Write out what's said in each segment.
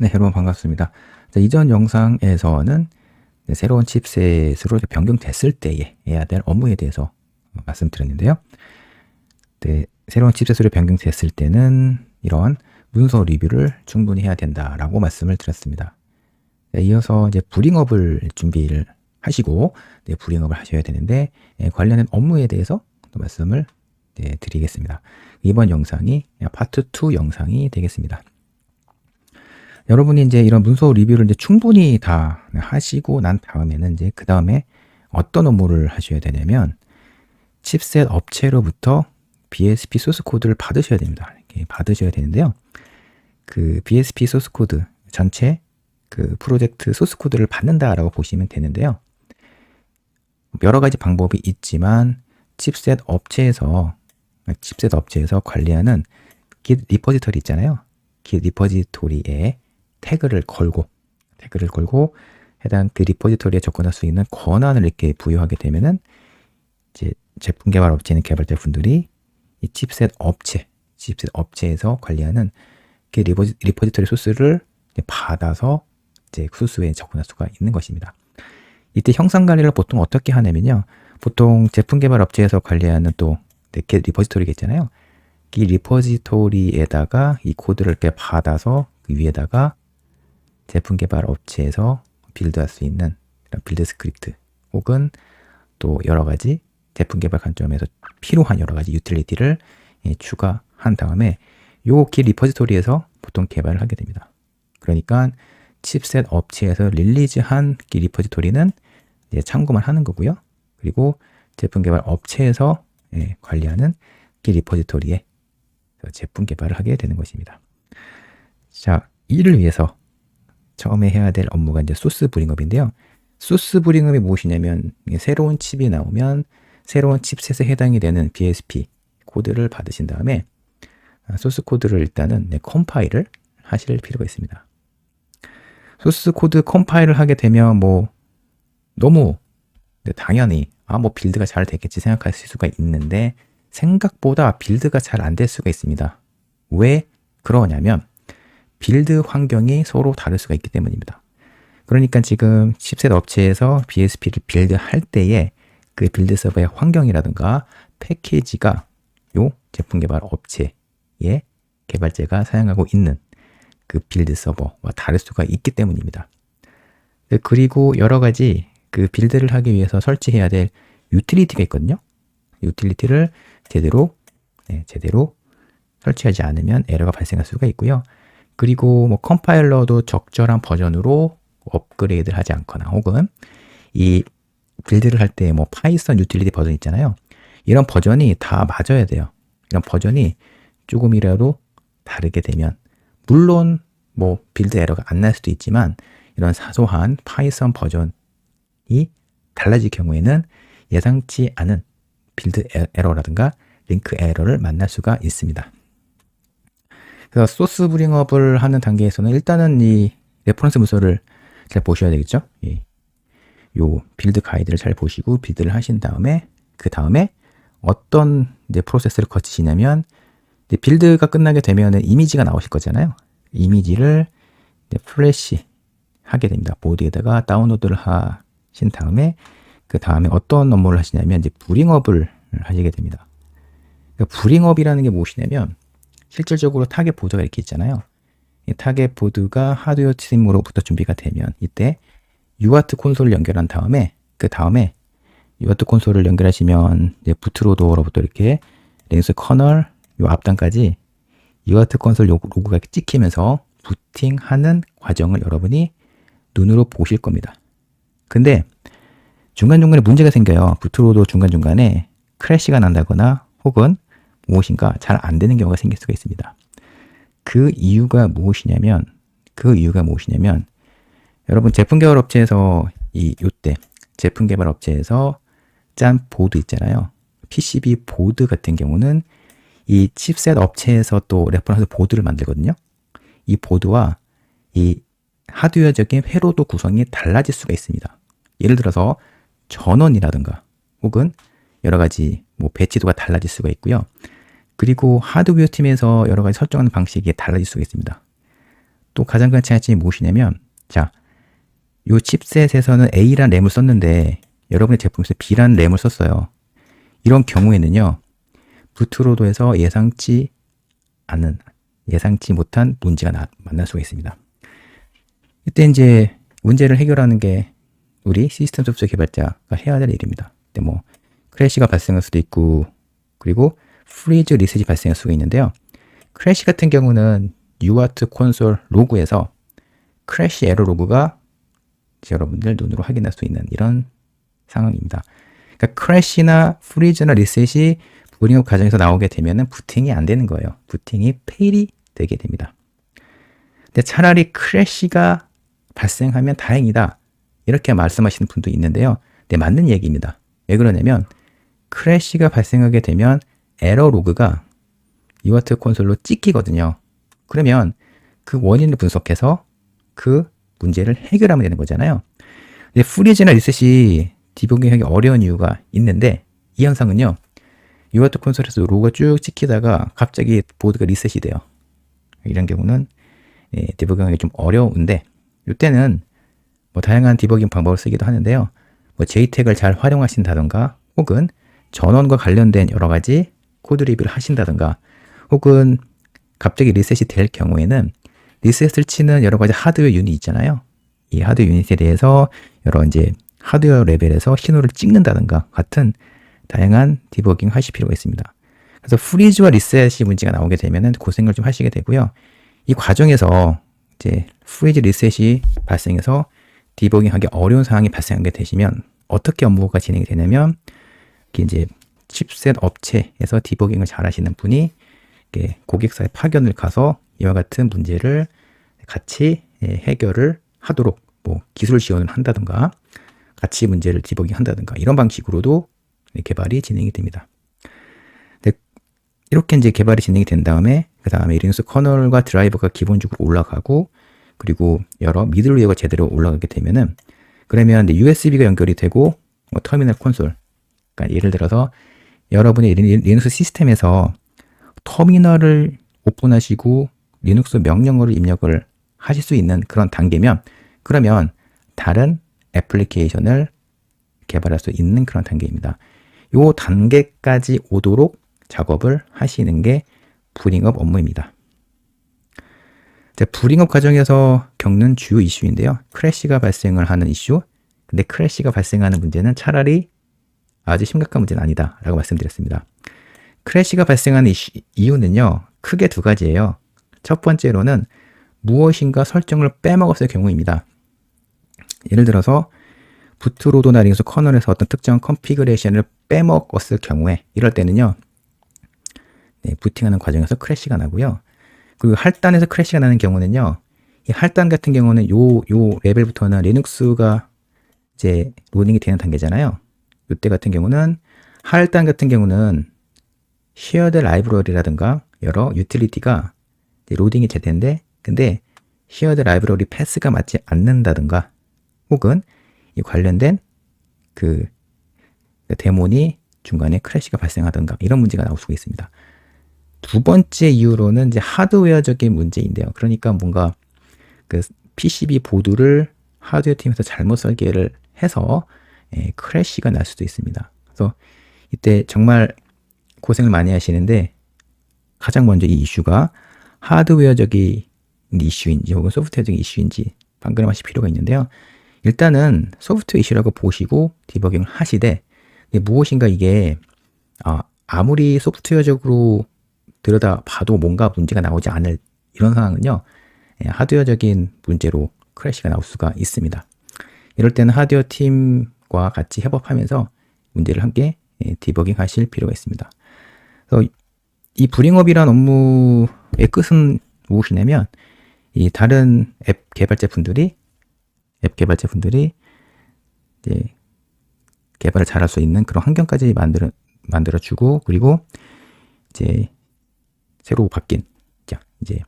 네, 여러분 반갑습니다. 자, 이전 영상에서는 새로운 칩셋으로 변경됐을 때에 해야 될 업무에 대해서 말씀드렸는데요. 네, 새로운 칩셋으로 변경됐을 때는 이런 문서 리뷰를 충분히 해야 된다라고 말씀을 드렸습니다. 네, 이어서 이제 브링업을 준비를 하시고 브링업을 하셔야 되는데 관련된 업무에 대해서 또 말씀을 드리겠습니다. 이번 영상이 파트 2 영상이 되겠습니다. 여러분이 이제 이런 문서 리뷰를 이제 충분히 다 하시고 난 다음에는 이제 그 다음에 어떤 업무를 하셔야 되냐면 칩셋 업체로부터 BSP 소스 코드를 받으셔야 됩니다. 이렇게 받으셔야 되는데요. 그 BSP 소스 코드 전체 그 프로젝트 소스 코드를 받는다라고 보시면 되는데요. 여러 가지 방법이 있지만 칩셋 업체에서 관리하는 Git 리포지터리 있잖아요. Git 리포지토리에 태그를 걸고 해당 그 리포지토리에 접근할 수 있는 권한을 이렇게 부여하게 되면은 이제 제품 개발 업체는 개발자분들이 이 칩셋 업체에서 관리하는 그 리포지토리 소스를 받아서 이제 소스에 접근할 수가 있는 것입니다. 이때 형상 관리를 보통 어떻게 하냐면요. 보통 제품 개발 업체에서 관리하는 또 리포지토리가 있잖아요. 이 리포지토리에다가 이 코드를 이렇게 받아서 그 위에다가 제품 개발 업체에서 빌드할 수 있는 빌드 스크립트 혹은 또 여러 가지 제품 개발 관점에서 필요한 여러 가지 유틸리티를 추가한 다음에 요 길 리포지토리에서 보통 개발을 하게 됩니다. 그러니까 칩셋 업체에서 릴리즈한 길 리포지토리는 이제 참고만 하는 거고요. 그리고 제품 개발 업체에서 관리하는 길 리포지토리에 제품 개발을 하게 되는 것입니다. 자, 이를 위해서 처음에 해야 될 업무가 이제 소스 브링업인데요. 소스 브링업이 무엇이냐면 새로운 칩이 나오면 새로운 칩셋에 해당이 되는 BSP 코드를 받으신 다음에 소스 코드를 일단은 컴파일을 하실 필요가 있습니다. 소스 코드 컴파일을 하게 되면 뭐 너무 당연히 뭐 빌드가 잘 됐겠지 생각하실 수가 있는데 생각보다 빌드가 잘 안 될 수가 있습니다. 왜 그러냐면 빌드 환경이 서로 다를 수가 있기 때문입니다. 그러니까 지금 칩셋 업체에서 BSP를 빌드할 때에 그 빌드 서버의 환경이라든가 패키지가 요 제품 개발 업체의 개발자가 사용하고 있는 그 빌드 서버와 다를 수가 있기 때문입니다. 그리고 여러 가지 그 빌드를 하기 위해서 설치해야 될 유틸리티가 있거든요. 유틸리티를 제대로 설치하지 않으면 에러가 발생할 수가 있고요. 그리고 뭐 컴파일러도 적절한 버전으로 업그레이드를 하지 않거나 혹은 이 빌드를 할 때 뭐 파이썬 유틸리티 버전 있잖아요. 이런 버전이 다 맞아야 돼요. 이런 버전이 조금이라도 다르게 되면 물론 뭐 빌드 에러가 안 날 수도 있지만 이런 사소한 파이썬 버전이 달라질 경우에는 예상치 않은 빌드 에러라든가 링크 에러를 만날 수가 있습니다. 그래서 소스 브링업을 하는 단계에서는 일단은 이 레퍼런스 문서를 잘 보셔야 되겠죠. 요 빌드 가이드를 잘 보시고 빌드를 하신 다음에 그 다음에 어떤 이제 프로세스를 거치시냐면 이제 빌드가 끝나게 되면은 이미지가 나오실 거잖아요. 이미지를 이제 플래시 하게 됩니다. 보드에다가 다운로드를 하신 다음에 그 다음에 어떤 업무를 하시냐면 이제 브링업을 하시게 됩니다. 그러니까 브링업이라는 게 무엇이냐면 실질적으로 타겟 보드가 이렇게 있잖아요. 이 타겟 보드가 하드웨어 팀으로부터 준비가 되면 이때 UART 콘솔을 연결한 다음에 그 다음에 UART 콘솔을 연결하시면 이제 부트로더로부터 이렇게 리눅스 커널 요 앞단까지 UART 콘솔 로고가 이렇게 찍히면서 부팅하는 과정을 여러분이 눈으로 보실 겁니다. 근데 중간중간에 문제가 생겨요. 부트로더 중간중간에 크래시가 난다거나 혹은 무엇인가 잘 안 되는 경우가 생길 수가 있습니다. 그 이유가 무엇이냐면 여러분 제품 개발 업체에서 요때 제품 개발 업체에서 짠 보드 있잖아요. PCB 보드 같은 경우는 이 칩셋 업체에서 또 레퍼런스 보드를 만들거든요. 이 보드와 이 하드웨어적인 회로도 구성이 달라질 수가 있습니다. 예를 들어서 전원이라든가 혹은 여러 가지 뭐 배치도가 달라질 수가 있고요. 그리고 하드웨어 팀에서 여러 가지 설정하는 방식이 달라질 수가 있습니다. 또 가장 큰 차이점이 무엇이냐면, 자, 요 칩셋에서는 A라는 램을 썼는데 여러분의 제품에서 B라는 램을 썼어요. 이런 경우에는요, 부트로더에서 예상치 못한 문제가 만날 수가 있습니다. 이때 이제 문제를 해결하는 게 우리 시스템 소프트웨어 개발자가 해야 될 일입니다. 근데 뭐 크래시가 발생할 수도 있고, 그리고 프리즈 리셋이 발생할 수가 있는데요. 크래시 같은 경우는 UART 콘솔 로그에서 크래시 에러 로그가 여러분들 눈으로 확인할 수 있는 이런 상황입니다. 그러니까 크래시나 프리즈나 리셋이 부팅업 과정에서 나오게 되면은 부팅이 안 되는 거예요. 부팅이 페일이 되게 됩니다. 근데 차라리 크래시가 발생하면 다행이다, 이렇게 말씀하시는 분도 있는데요. 네, 맞는 얘기입니다. 왜 그러냐면 크래시가 발생하게 되면 에러 로그가 UART 콘솔로 찍히거든요. 그러면 그 원인을 분석해서 그 문제를 해결하면 되는 거잖아요. 근데 프리즈나 리셋이 디버깅하기 어려운 이유가 있는데, 이 현상은요, UART 콘솔에서 로그가 쭉 찍히다가 갑자기 보드가 리셋이 돼요. 이런 경우는 디버깅하기 좀 어려운데, 이때는 뭐 다양한 디버깅 방법을 쓰기도 하는데요. 뭐 JTAG을 잘 활용하신다던가, 혹은 전원과 관련된 여러 가지 코드 리뷰를 하신다던가, 혹은 갑자기 리셋이 될 경우에는 리셋을 치는 여러 가지 하드웨어 유닛 있잖아요. 이 하드웨어 유닛에 대해서 여러 이제 하드웨어 레벨에서 신호를 찍는다든가 같은 다양한 디버깅 하실 필요가 있습니다. 그래서 프리즈와 리셋이 문제가 나오게 되면은 고생을 좀 하시게 되고요. 이 과정에서 이제 프리즈 리셋이 발생해서 디버깅하기 어려운 상황이 발생하게 되시면 어떻게 업무가 진행이 되냐면, 이제 칩셋 업체에서 디버깅을 잘 하시는 분이 고객사에 파견을 가서 이와 같은 문제를 같이 해결을 하도록 뭐 기술 지원을 한다든가, 같이 문제를 디버깅 한다든가, 이런 방식으로도 개발이 진행이 됩니다. 이렇게 이제 개발이 진행이 된 다음에, 그 다음에 리눅스 커널과 드라이버가 기본적으로 올라가고, 그리고 여러 미들웨어가 제대로 올라가게 되면은, 그러면 USB가 연결이 되고, 뭐 터미널 콘솔, 그러니까 예를 들어서 여러분의 리눅스 시스템에서 터미널을 오픈하시고 리눅스 명령어를 입력을 하실 수 있는 그런 단계면, 그러면 다른 애플리케이션을 개발할 수 있는 그런 단계입니다. 이 단계까지 오도록 작업을 하시는 게 부팅업 업무입니다. 부팅업 과정에서 겪는 주요 이슈인데요. 크래시가 발생을 하는 이슈. 근데 크래시가 발생하는 문제는 차라리 아주 심각한 문제는 아니다 라고 말씀드렸습니다. 크래시가 발생하는 이유는요, 크게 두 가지예요. 첫 번째로는 무엇인가 설정을 빼먹었을 경우입니다. 예를 들어서 부트로더나 리눅스 커널에서 어떤 특정 컨피그레이션을 빼먹었을 경우에, 이럴 때는요, 부팅하는 과정에서 크래시가 나고요. 그리고 할단에서 크래시가 나는 경우는요, 이 할단 같은 경우는 요 레벨부터는 리눅스가 이제 로딩이 되는 단계잖아요. 이때 같은 경우는, 할단 같은 경우는 쉐어드 라이브러리라든가 여러 유틸리티가 로딩이 될 텐데, 근데 쉐어드 라이브러리 패스가 맞지 않는다든가, 혹은 이 관련된 그 데몬이 중간에 크래시가 발생하든가, 이런 문제가 나올 수가 있습니다. 두 번째 이유로는 이제 하드웨어적인 문제인데요. 그러니까 뭔가 그 PCB 보드를 하드웨어 팀에서 잘못 설계를 해서 크래시가 날 수도 있습니다. 그래서 이때 정말 고생을 많이 하시는데, 가장 먼저 이 이슈가 하드웨어적인 이슈인지 혹은 소프트웨어적인 이슈인지 판단하실 필요가 있는데요. 일단은 소프트웨어 이슈라고 보시고 디버깅을 하시되, 무엇인가 이게 아무리 소프트웨어적으로 들여다봐도 뭔가 문제가 나오지 않을 이런 상황은요, 하드웨어적인 문제로 크래시가 나올 수가 있습니다. 이럴 때는 하드웨어 팀과 같이 협업하면서 문제를 함께 디버깅 하실 필요가 있습니다. 그래서 이 부팅업이란 업무의 끝은 무엇이냐면, 이 다른 앱 개발자 분들이 이제 개발을 잘할 수 있는 그런 환경까지 만들어주고, 그리고 이제 새로 바뀐, 이제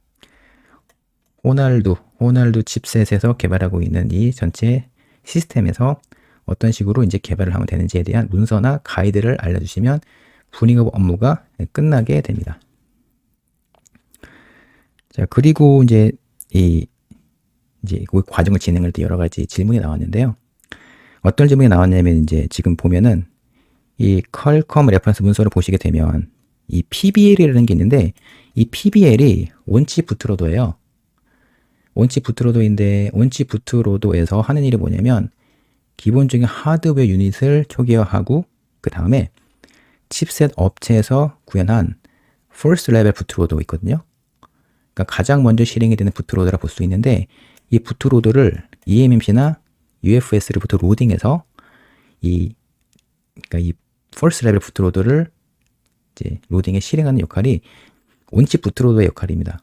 호날두 칩셋에서 개발하고 있는 이 전체 시스템에서 어떤 식으로 이제 개발을 하면 되는지에 대한 문서나 가이드를 알려주시면 부팅업 업무가 끝나게 됩니다. 자, 그리고 이제 이 이제 그 과정을 진행할 때 여러 가지 질문이 나왔는데요. 어떤 질문이 나왔냐면 이제 지금 보면은 이 퀄컴 레퍼런스 문서를 보시게 되면 이 PBL이라는 게 있는데 이 PBL이 온칩 부트로더예요. 온칩 부트로더인데 온칩 부트로더에서 하는 일이 뭐냐면 기본적인 하드웨어 유닛을 초기화하고 그 다음에 칩셋 업체에서 구현한 first level 부트로더 있거든요. 그러니까 가장 먼저 실행이 되는 부트로더라 볼 수 있는데 이 부트로더를 eMMC나 UFS로부터 로딩해서 그러니까 이 first level 부트로더를 이제 로딩에 실행하는 역할이 온칩 부트로더의 역할입니다.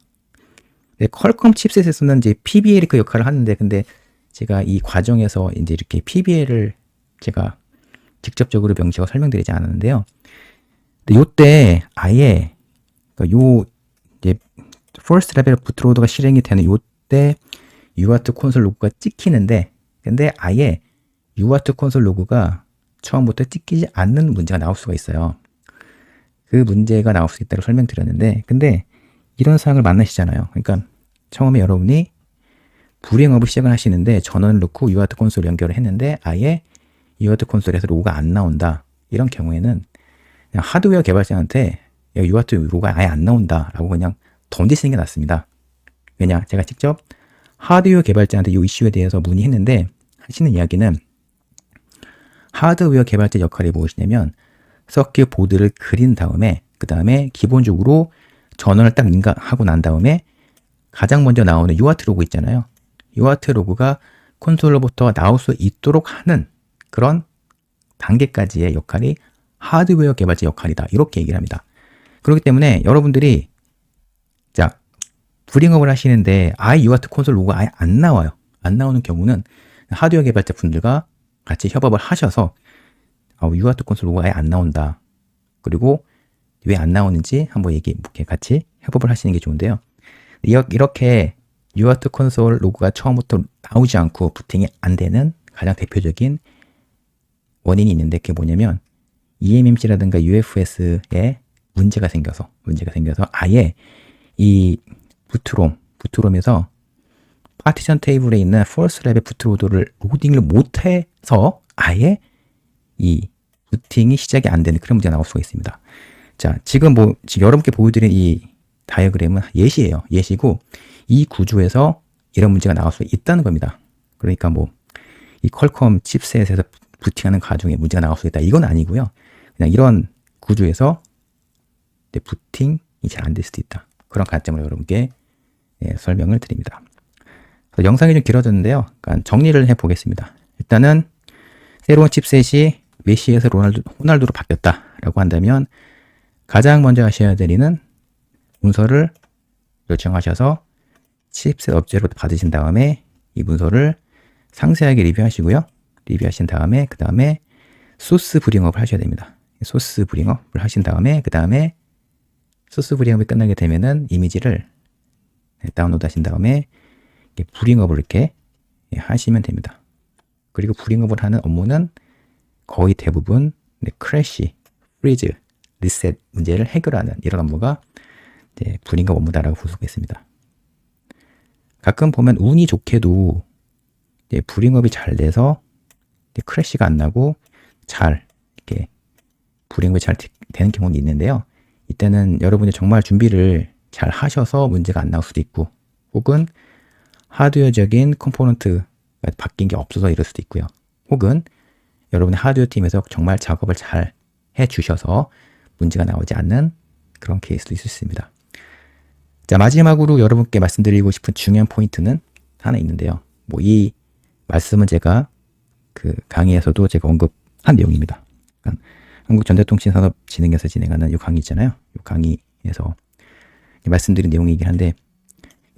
퀄컴 칩셋에서는 이제 PBL이 그 역할을 하는데 근데 제가 이 과정에서 이제 이렇게 PBL을 제가 직접적으로 명시하고 설명드리지 않았는데요. 근데 요때 아예 그러니까 요 이제 first level 부트로더가 실행이 되는 요때 UART 콘솔 로그가 찍히는데 근데 아예 UART 콘솔 로그가 처음부터 찍히지 않는 문제가 나올 수가 있어요. 그 문제가 나올 수 있다고 설명드렸는데 근데 이런 사항을 만나시잖아요. 그러니까 처음에 여러분이 불행업을 시작을 하시는데 전원을 넣고 UART 콘솔 연결을 했는데 아예 UART 콘솔에서 로고가 안 나온다. 이런 경우에는 그냥 하드웨어 개발자한테 UART 로고가 아예 안 나온다 라고 그냥 던지시는 게 낫습니다. 왜냐? 제가 직접 하드웨어 개발자한테 이 이슈에 대해서 문의했는데 하시는 이야기는 하드웨어 개발자 역할이 무엇이냐면 서킷 보드를 그린 다음에 그 다음에 기본적으로 전원을 딱 인가하고 난 다음에 가장 먼저 나오는 UART 로고 있잖아요. UART 로고가 콘솔로부터 나올 수 있도록 하는 그런 단계까지의 역할이 하드웨어 개발자 역할이다. 이렇게 얘기를 합니다. 그렇기 때문에 여러분들이 자 불행업을 하시는데 아예 UART 콘솔 로고가 아예 안 나와요. 안 나오는 경우는 하드웨어 개발자 분들과 같이 협업을 하셔서 UART 콘솔 로고가 아예 안 나온다. 그리고 왜 안 나오는지 한번 이렇게 같이 협업을 하시는 게 좋은데요. 이렇게 UART 콘솔 로고가 처음부터 나오지 않고 부팅이 안 되는 가장 대표적인 원인이 있는데 그게 뭐냐면 eMMC라든가 UFS에 문제가 생겨서 아예 이 부트롬에서 파티션 테이블에 있는 first level 부트로더를 로딩을 못해서 아예 이 부팅이 시작이 안 되는 그런 문제가 나올 수가 있습니다. 자, 지금 여러분께 보여드린 이 다이어그램은 예시예요. 예시고 이 구조에서 이런 문제가 나올 수 있다는 겁니다. 그러니까 이 퀄컴 칩셋에서 부팅하는 과정에 문제가 나올 수 있다. 이건 아니고요. 그냥 이런 구조에서 부팅이 잘 안 될 수도 있다. 그런 관점으로 여러분께 설명을 드립니다. 영상이 좀 길어졌는데요. 그러니까 정리를 해보겠습니다. 일단은 새로운 칩셋이 메시에서 호날두로 바뀌었다라고 한다면 가장 먼저 하셔야 될 일은 문서를 요청하셔서 칩셋 업체로부터 받으신 다음에 이 문서를 상세하게 리뷰하시고요. 리뷰하신 다음에 그 다음에 소스 브링업을 하셔야 됩니다. 소스 브링업을 하신 다음에 그 다음에 소스 브링업이 끝나게 되면은 이미지를 다운로드 하신 다음에 브링업을 이렇게 하시면 됩니다. 그리고 브링업을 하는 업무는 거의 대부분 크래시, 프리즈, 리셋 문제를 해결하는 이런 업무가 브링업 업무다라고 볼 수가 있습니다. 가끔 보면 운이 좋게도 브링업이 잘 돼서 크래시가 안 나고 잘 이렇게 브링업이 잘 되는 경우는 있는데요. 이때는 여러분이 정말 준비를 잘 하셔서 문제가 안 나올 수도 있고 혹은 하드웨어적인 컴포넌트가 바뀐 게 없어서 이럴 수도 있고요. 혹은 여러분의 하드웨어 팀에서 정말 작업을 잘 해주셔서 문제가 나오지 않는 그런 케이스도 있을 수 있습니다. 자, 마지막으로 여러분께 말씀드리고 싶은 중요한 포인트는 하나 있는데요. 이 말씀은 제가 그 강의에서도 제가 언급한 내용입니다. 그러니까 한국전자통신산업진흥에서 진행하는 이 강의 있잖아요. 이 강의에서 말씀드린 내용이긴 한데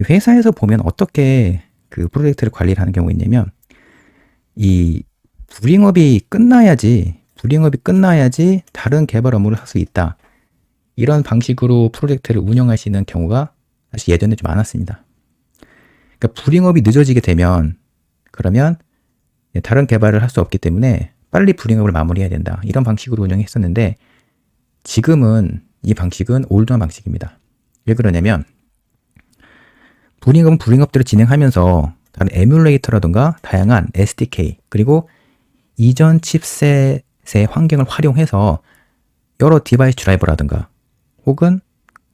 회사에서 보면 어떻게 그 프로젝트를 관리를 하는 경우가 있냐면 이 브링업이 끝나야지 다른 개발 업무를 할 수 있다. 이런 방식으로 프로젝트를 운영하시는 경우가 사실 예전에 좀 많았습니다. 그러니까 브링업이 늦어지게 되면 그러면 다른 개발을 할 수 없기 때문에 빨리 브링업을 마무리해야 된다. 이런 방식으로 운영했었는데 지금은 이 방식은 올드한 방식입니다. 왜 그러냐면 브링업은 브링업대로 진행하면서 다른 에뮬레이터라든가 다양한 SDK 그리고 이전 칩셋의 환경을 활용해서 여러 디바이스 드라이버라든가 혹은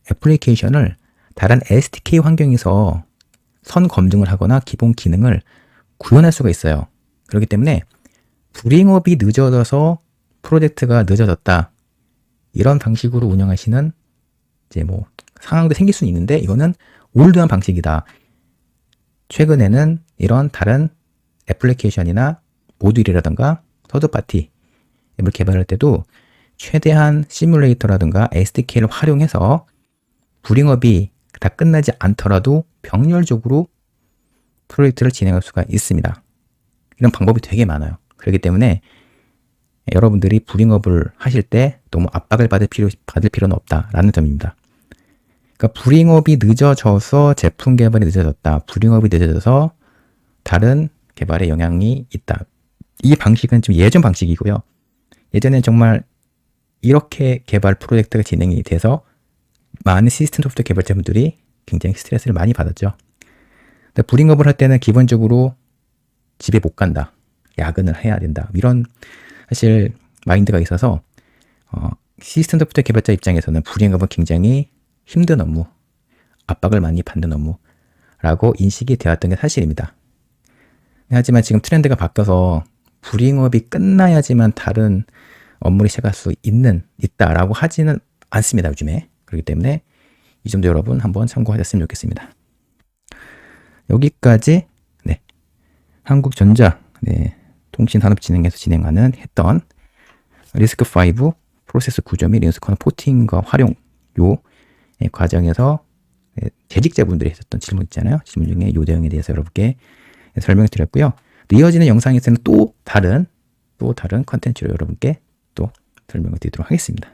애플리케이션을 다른 SDK 환경에서 선 검증을 하거나 기본 기능을 구현할 수가 있어요. 그렇기 때문에 불잉업이 늦어져서 프로젝트가 늦어졌다. 이런 방식으로 운영하시는 이제 뭐 상황도 생길 수는 있는데 이거는 올드한 방식이다. 최근에는 이런 다른 애플리케이션이나 모듈이라든가 서드파티 앱을 개발할 때도 최대한 시뮬레이터라든가 SDK를 활용해서 불잉업이 다 끝나지 않더라도 병렬적으로 프로젝트를 진행할 수가 있습니다. 이런 방법이 되게 많아요. 그렇기 때문에 여러분들이 불잉업을 하실 때 너무 압박을 받을 필요는 없다라는 점입니다. 그러니까 불잉업이 늦어져서 제품 개발이 늦어졌다. 불잉업이 늦어져서 다른 개발에 영향이 있다. 이 방식은 좀 예전 방식이고요. 예전엔 정말 이렇게 개발 프로젝트가 진행이 돼서 많은 시스템 소프트웨어 개발자분들이 굉장히 스트레스를 많이 받았죠. 근데 불잉업을 할 때는 기본적으로 집에 못 간다. 야근을 해야 된다. 이런 사실 마인드가 있어서 시스템 소프트웨어 개발자 입장에서는 불잉업은 굉장히 힘든 업무, 압박을 많이 받는 업무라고 인식이 되었던 게 사실입니다. 하지만 지금 트렌드가 바뀌어서 불잉업이 끝나야지만 다른 업무를 시작할 수 있다라고 하지는 않습니다, 요즘에. 그렇기 때문에 이 점도 여러분 한번 참고하셨으면 좋겠습니다. 여기까지 한국전자 통신산업진흥에서 했던 리스크5 프로세스 구조 및 리스크 포팅과 활용 요 과정에서 재직자분들이 했었던 질문 있잖아요. 질문 중에 요 내용에 대해서 여러분께 설명을 드렸고요. 이어지는 영상에서는 또 다른 컨텐츠로 여러분께 또 설명을 드리도록 하겠습니다.